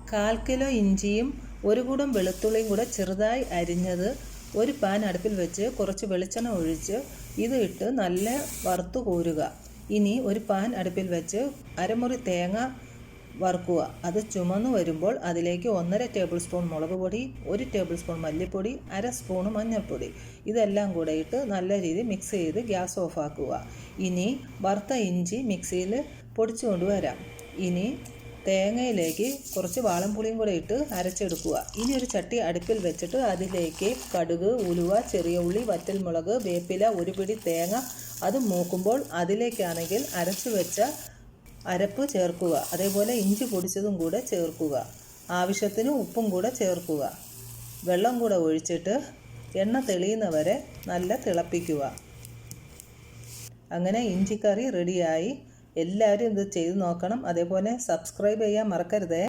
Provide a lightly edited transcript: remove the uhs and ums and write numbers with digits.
1/4 kilo ഇഞ്ചിയും 1 കൂടം വെളുത്തുള്ളിയും കൂടെ ചെറുതായി അരിഞ്ഞത് ഒരു പാൻ അടുപ്പിൽ വെച്ച് കുറച്ച് വെളിച്ചെണ്ണ ഒഴിച്ച് ഇത് ഇട്ട് നല്ല വറുത്ത് കോരുക. ഇനി ഒരു പാൻ അടുപ്പിൽ വെച്ച് അരമുറി തേങ്ങ വറുക്കുക. അത് ചുമന്ന് വരുമ്പോൾ അതിലേക്ക് 1.5 ടേബിൾ സ്പൂൺ മുളക് പൊടി, 1 ടേബിൾ സ്പൂൺ മല്ലിപ്പൊടി, 1/2 സ്പൂൺ മഞ്ഞൾപ്പൊടി ഇതെല്ലാം കൂടെ ഇട്ട് നല്ല രീതിയിൽ മിക്സ് ചെയ്ത് ഗ്യാസ് ഓഫാക്കുക. ഇനി വറുത്ത ഇഞ്ചി മിക്സിയിൽ പൊടിച്ചു കൊണ്ടുവരാം. ഇനി തേങ്ങയിലേക്ക് കുറച്ച് വാളൻപുളിയും കൂടെ ഇട്ട് അരച്ചെടുക്കുക. ഇനി ഒരു ചട്ടി അടുപ്പിൽ വെച്ചിട്ട് അതിലേക്ക് കടുക്, ഉലുവ, ചെറിയ ഉള്ളി, വറ്റൽമുളക്, വേപ്പില, ഒരു പിടി തേങ്ങ അത് മൂക്കുമ്പോൾ അതിലേക്കാണെങ്കിൽ അരച്ചു വെച്ച അരപ്പ് ചേർക്കുക. അതേപോലെ ഇഞ്ചി പൊടിച്ചതും കൂടെ ചേർക്കുക. ആവശ്യത്തിന് ഉപ്പും കൂടെ ചേർക്കുക. വെള്ളം കൂടെ ഒഴിച്ചിട്ട് എണ്ണ തെളിയുന്നവരെ നല്ല തിളപ്പിക്കുക. അങ്ങനെ ഇഞ്ചിക്കറി റെഡിയായി. എല്ലാവരും ഇത് ചെയ്ത് നോക്കണം. അതേപോലെ സബ്സ്ക്രൈബ് ചെയ്യാൻ മറക്കരുതേ.